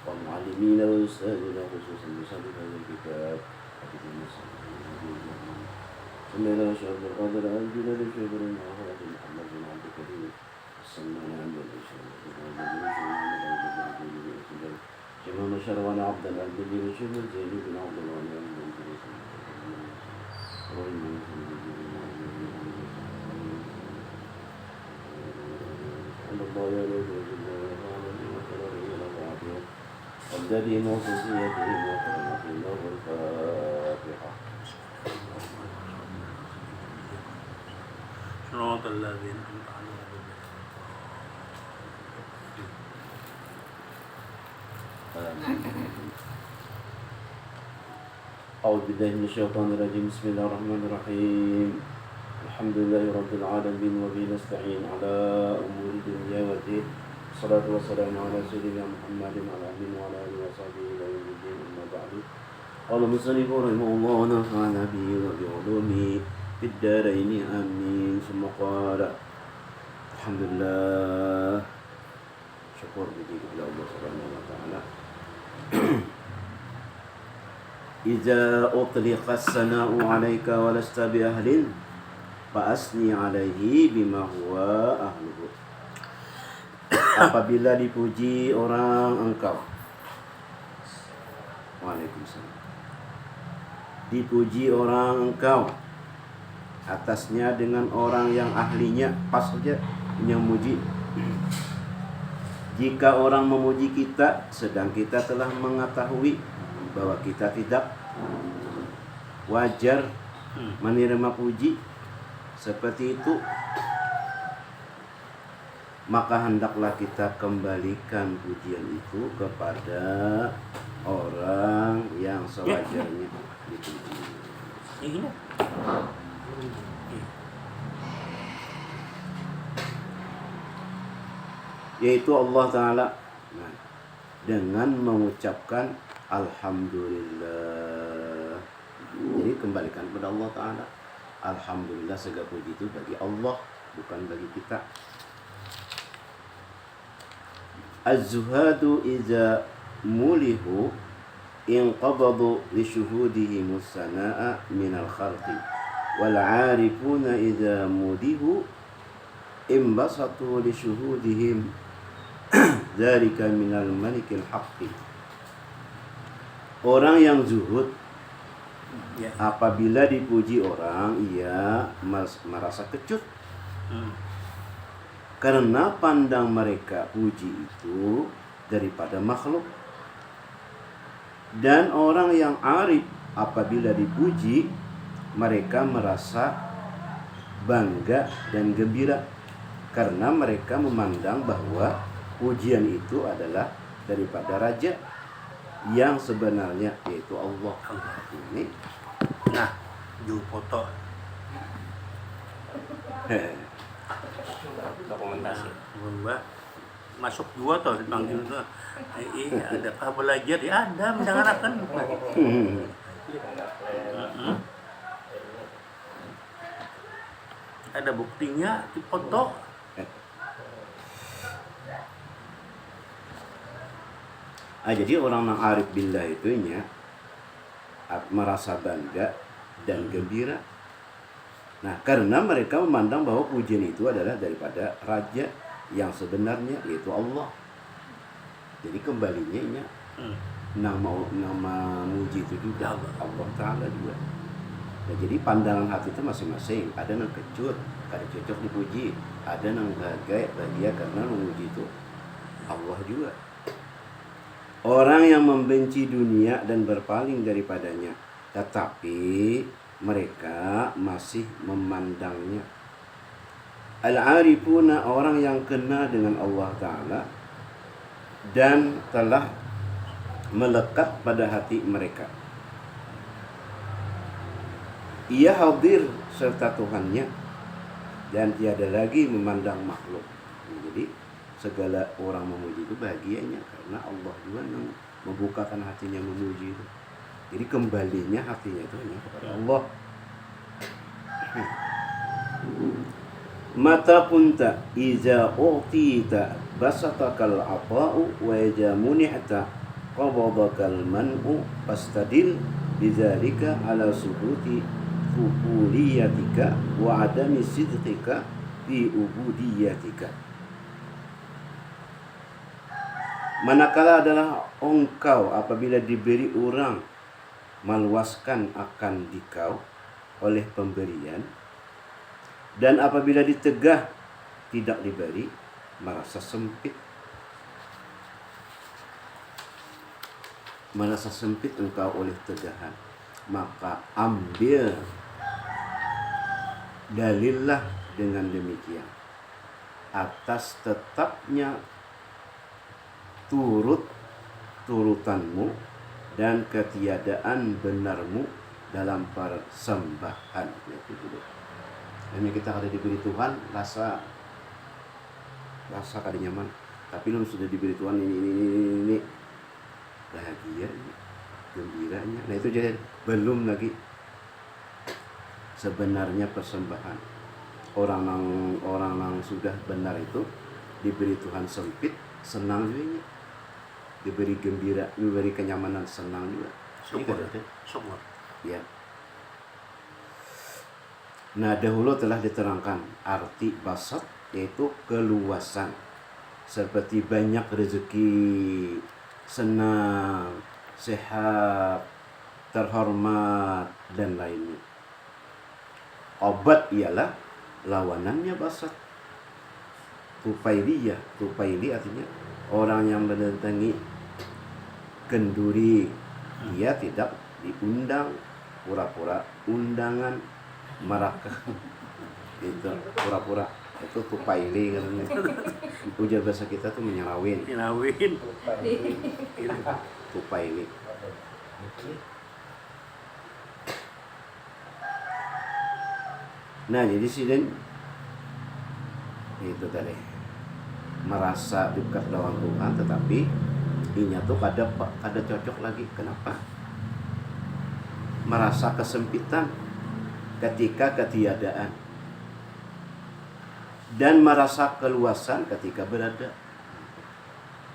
والمعلمين والأستاذين خصوصا بصدق هذا الكتاب حفظنا ثم إلى شيخ عبد القادر الجلال الشيخ بن محمد بن عبد الكريم السمان عند الإشراف شمال شروان عبد الجليل الشيخ زيد بن عبد الله والذي موصيته وكرمته والفاتحة صراط الذين أنعمت عليهم أعوذ بالله من الشيطان الرجيم بسم الله الرحمن الرحيم الحمد لله رب العالمين وبه نستعين على أمور الدنيا والدين الصلاة والسلام على سيدنا محمد وعلى آله وعلى آله وصحبه إلى يوم الدين أما بعد قال المصنف رحمه الله ونفعنا به وبعلومه في الدارين آمين ثم قال الحمد لله شكر بجيك الله سبحانه وتعالى إذا أطلق الثناء عليك ولست بأهل فأثني عليه بما هو أهله. Apabila dipuji orang engkau, Waalaikumsalam, dipuji orang engkau atasnya dengan orang yang ahlinya, pas saja yang muji. Jika orang memuji kita sedang kita telah mengetahui bahwa kita tidak wajar menerima puji seperti itu, maka hendaklah kita kembalikan pujian itu kepada orang yang sewajarnya dipuji. Yaitu Allah Ta'ala, dengan mengucapkan Alhamdulillah. Jadi kembalikan kepada Allah Ta'ala. Alhamdulillah, segala puji itu bagi Allah, bukan bagi kita. Az-zuhadu iza mulihu inqabadu li syuhudihim as-sana'a minal khalqi wal 'arifuna iza mudihu imbasatu li syuhudihim dzalika minal malikil haqqi. Orang yang zuhud apabila dipuji orang, ia merasa kecut. Karena pandang mereka puji itu daripada makhluk. Dan orang yang arif apabila dipuji, mereka merasa bangga dan gembira. Karena mereka memandang bahwa pujian itu adalah daripada raja yang sebenarnya, yaitu Allah. Ini. Nah, jauh foto. Dokumentasi. Mbak masuk dua tuh dipanggil tuh. Ada apa belajar? Ya ada, mendengarkan. Ada buktinya di foto. Jadi orang yang arif billah itu merasa bangga dan gembira. Nah, karena mereka memandang bahwa pujian itu adalah daripada raja yang sebenarnya, yaitu Allah. Jadi kembalinya nama muji itu juga Allah Ta'ala juga. Nah, jadi pandangan hati itu masing-masing. Ada yang kecut, ada cocok dipuji. Ada yang bahagia karena memuji itu Allah juga. Orang yang membenci dunia dan berpaling daripadanya, tetapi mereka masih memandangnya. Al-arifuna, orang yang kenal dengan Allah Ta'ala dan telah melekat pada hati mereka. Ia hadir serta Tuhannya dan tiada lagi memandang makhluk. Jadi segala orang memuji itu bahagianya karena Allah juga yang membukakan hatinya memuji itu. Jadi kembalinya hatinya itu hanya kepada Allah. Mata kunta iza u'tita basatakal ata'u wa iza munihta qabadakal man'u fastadil bidzalika ala subuti fuquliyatika wa adami sidqika fi ubudiyatika. Manakala adalah engkau apabila diberi orang meluaskan akan dikau oleh pemberian, dan apabila ditegah tidak diberi, merasa sempit. Merasa sempit engkau oleh tegahan, maka ambil dalillah dengan demikian atas tetapnya turutanmu dan ketiadaan benarmu dalam persembahan. Itu dulu. Ini kita ada diberi Tuhan rasa kada nyaman, tapi lu sudah diberi Tuhan ini bahagia, gembiranya. Nah itu jadi belum lagi sebenarnya persembahan. Orang yang sudah benar itu diberi Tuhan sempit, senang juga, diberi gembira, diberi kenyamanan, senang juga. Syukur. Ya. Nah dahulu telah diterangkan arti basat, yaitu keluasan, seperti banyak rezeki, senang, sehat, terhormat, dan lainnya. Obat ialah lawanannya basat. Tufailiyah, tufaili artinya orang yang mendatangi kenduri, dia tidak diundang, pura-pura undangan, merakah itu pura-pura, itu tufaili katanya. Ujar bahasa kita tuh menyerawin. Tufaili. Nah jadi sidin itu tadi merasa dekat dengan Tuhan, tetapi inya tuh kada cocok lagi. Kenapa? Merasa kesempitan ketika ketiadaan, dan merasa keluasan ketika berada.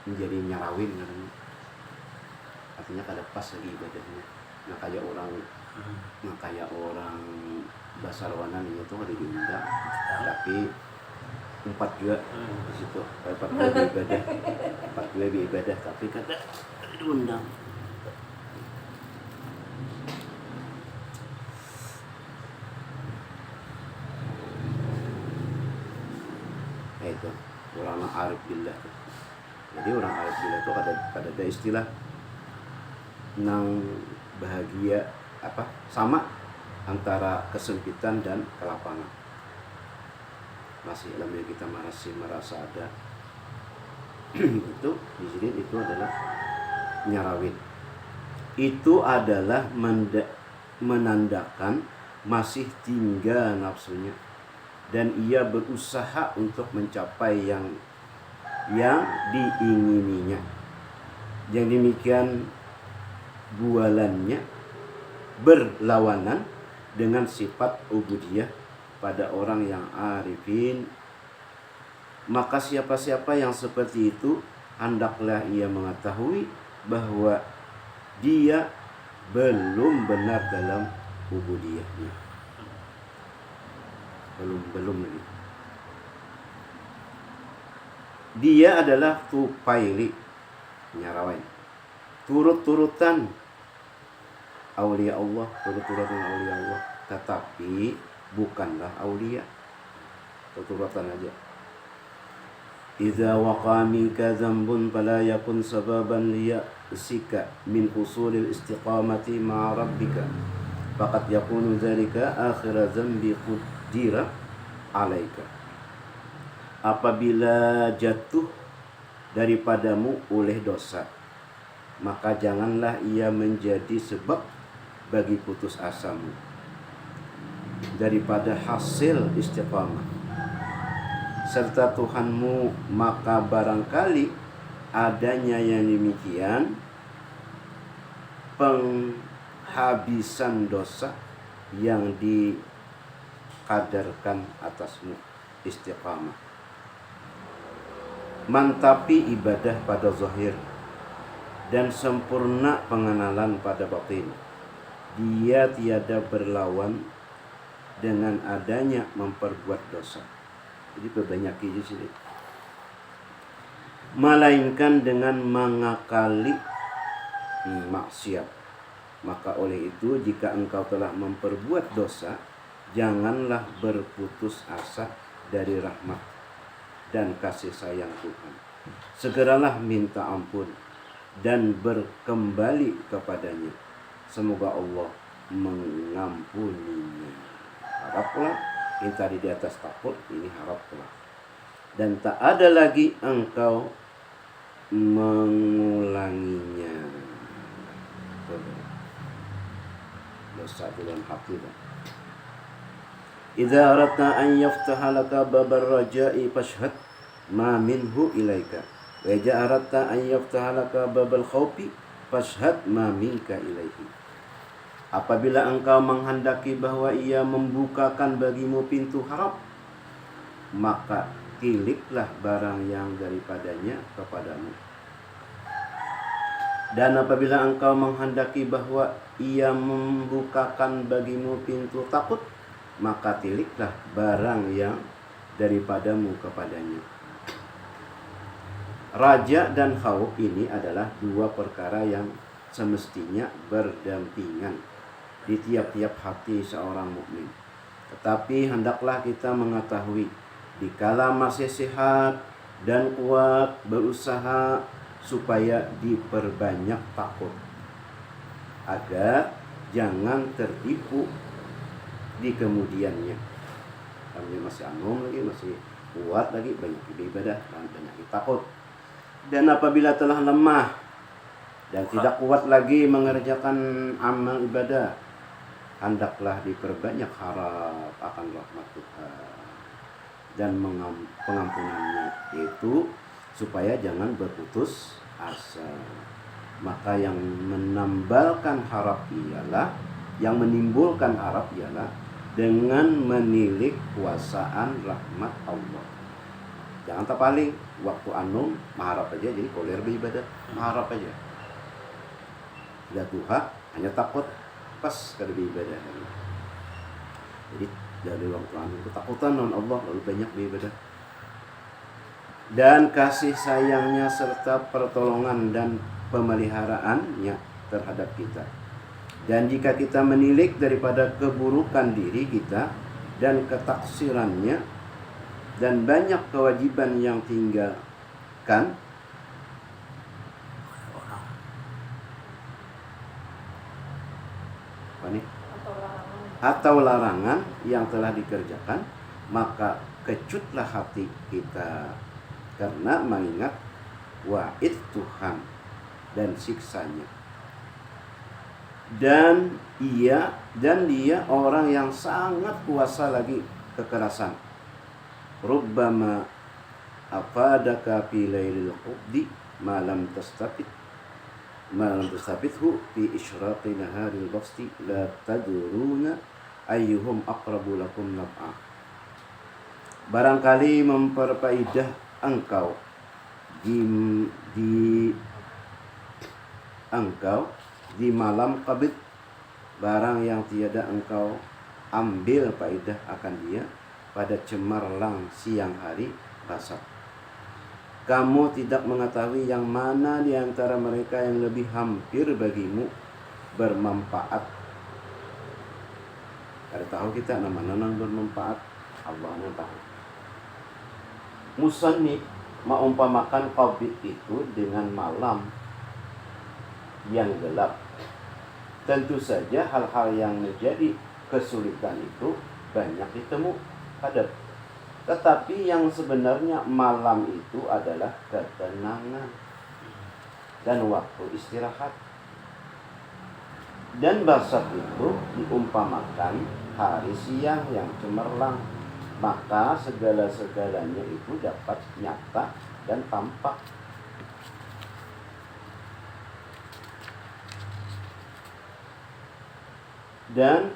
Menjadi nyarawin katanya. Artinya kada pas lagi ibadahnya. Nah kayak orang bahasa lawanan itu ada diundang, tapi empat juga di situ. Empat juga beribadah, tapi kada diundang. Itu orang arif billah. Jadi orang arif billah itu kada ada istilah nang bahagia apa sama antara kesempitan dan kelapangan. Masih dalamnya kita masih merasa ada itu di sini itu adalah nyarawin. Itu adalah menandakan masih tinggal nafsunya, dan ia berusaha untuk mencapai yang diingininya. Yang demikian bualannya berlawanan dengan sifat ubudiyah pada orang yang arifin. Maka siapa-siapa yang seperti itu, hendaklah ia mengetahui bahwa dia belum benar dalam ubudiyahnya. Belum lagi. Dia adalah tufaili, nyarawain, turut-turutan aulia Allah, turut-turutan aulia Allah, tetapi bukanlah aulia, turut-turutan aja. Idza waqa minka dzambun fala yakun sababan liyasika min usulil istiqamati ma'a rabbika, faqad yakunu dzalika akhir dzambi qudira alaika. Apabila jatuh daripadamu oleh dosa, maka janganlah ia menjadi sebab bagi putus asamu daripada hasil istiqamah serta Tuhanmu. Maka barangkali adanya yang demikian penghabisan dosa yang dikadarkan atasmu istiqamah. Mantapi ibadah pada zahir, dan sempurna pengenalan pada batin. Dia tiada berlawan dengan adanya memperbuat dosa. Jadi perbanyak di sini. Melainkan dengan mengakali maksiat. Maka oleh itu jika engkau telah memperbuat dosa, janganlah berputus asa dari rahmat dan kasih sayang Tuhan. Segeralah minta ampun dan berkembali kepadanya. Semoga Allah mengampuninya. Haraplah, ini tadi di atas takut, ini haraplah. Dan tak ada lagi engkau mengulanginya. Dosa dalam hati. Idza aradta an yaftaha laka babal raja'i fashhad ma minhu ilaika. Wa idza aradta an yaftaha laka babal khaufi fashhad ma minka ilaihi. Apabila engkau menghendaki bahwa ia membukakan bagimu pintu harap, maka tiliklah barang yang daripadanya kepadamu. Dan apabila engkau menghendaki bahwa ia membukakan bagimu pintu takut, maka tiliklah barang yang daripadamu kepadanya. Raja dan khauf ini adalah dua perkara yang semestinya berdampingan di tiap-tiap hati seorang mukmin. Tetapi hendaklah kita mengetahui, dikala masih sehat dan kuat, berusaha supaya diperbanyak takut, agar jangan tertipu di kemudiannya. Kami masih anum lagi, masih kuat lagi, banyak ibadah dan banyak takut. Dan apabila telah lemah dan tidak kuat lagi mengerjakan amal ibadah, hendaklah diperbanyak harap akan rahmat Tuhan dan pengampunannya, itu supaya jangan berputus asa. Maka yang menambalkan harap ialah, yang menimbulkan harap ialah dengan menilik kuasaan rahmat Allah. Jangan terpaling waktu anum mengharap aja, jadi koler beribadah mengharap aja. Tidak Tuhan, hanya takut pas kada beribadah. Jadi dari waktu anum ketakutan non Allah, lalu banyak beribadah. Dan kasih sayangnya serta pertolongan dan pemeliharaannya terhadap kita. Dan jika kita menilik daripada keburukan diri kita dan ketaksirannya dan banyak kewajiban yang tinggalkan, atau larangan yang telah dikerjakan, maka kecutlah hati kita karena mengingat wa'id Tuhan dan siksanya. Dan dia orang yang sangat kuasa lagi kekerasan. Rubbama afadaka fi lailil qubdi ma lam tastafidhu fi isyraqi naharil basti la tadruna ayyuhum aqrabu lakum naf'a. Barangkali memperfaidah engkau di malam qabid barang yang tiada engkau ambil faedah akan dia pada cemerlang siang hari basat. Kamu tidak mengetahui yang mana di antara mereka yang lebih hampir bagimu bermanfaat. Kada tahu kita nama-nama bermanfaat, Allah yang tahu. Musannif maumpamakan qabid itu dengan malam yang gelap. Tentu saja hal-hal yang menjadi kesulitan itu banyak ditemu ada. Tetapi yang sebenarnya malam itu adalah ketenangan dan waktu istirahat. Dan basat itu diumpamakan hari siang yang cemerlang. Maka segala-segalanya itu dapat nyata dan tampak. Dan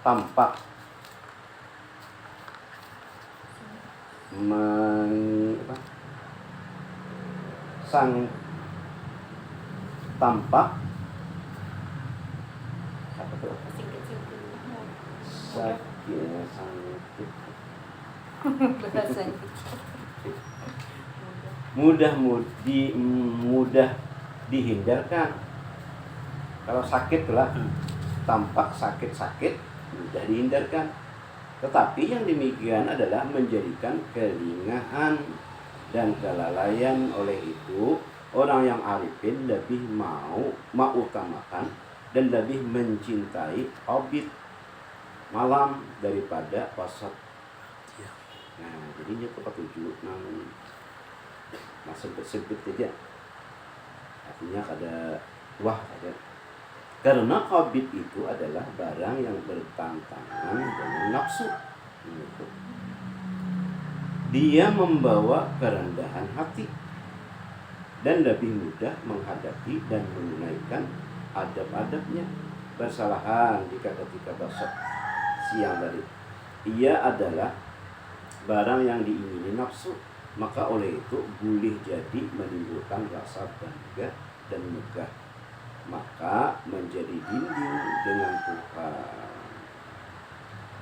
tampak tampak apa tuh? Sakit. Mudah dihindarkan. Kalau sakit lah, tampak sakit mudah dihindarkan. Tetapi yang demikian adalah menjadikan kelingahan dan kelalaian. Oleh itu orang yang arifin lebih mau utamakan dan lebih mencintai obit malam daripada wasat. Nah, jadinya ketujuh nah sempit aja. Artinya ada ada. Karena qabid itu adalah barang yang bertentangan dengan nafsu. Dia membawa kerendahan hati dan lebih mudah menghadapi dan menunaikan adab-adabnya. Bersalahan jika ketika basat siang tadi ia adalah barang yang diingini nafsu, maka oleh itu boleh jadi menimbulkan rasa bangga dan megah, maka menjadi dinding dengan Tuhan.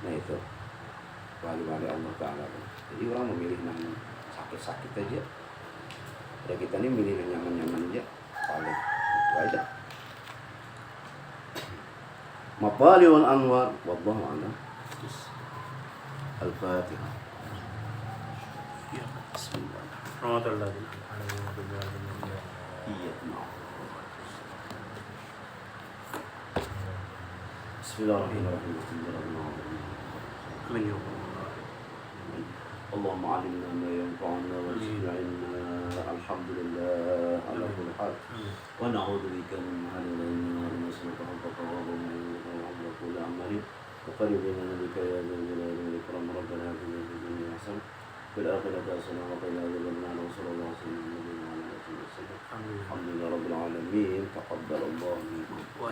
Nah itu wali-wali Allah Ta'ala. Jadi orang memilih yang sakit-sakit aja. Ya kita ini milih yang nyaman-nyaman aja. Paling itu aja. Mapaliul anwar wallahu a'lam. Al-Fatihah. Iya, Bismillahirrahmanirrahim. Allahumma alimna ma yanfa'una warzuqna ilma. Alhamdulillah ala kulli hal. Wa na'udzu bika min hadhihi al-nasrata wa min kulli amalin. Wa qaribna bika ya jalali wal ikram rabbana atina fid dunya hasanah wa fil akhirati hasanah wa qina adhaban nar. Sallallahu alaihi wa sallam. Alhamdulillah rabbil alamin. Taqabbalallahu minkum wa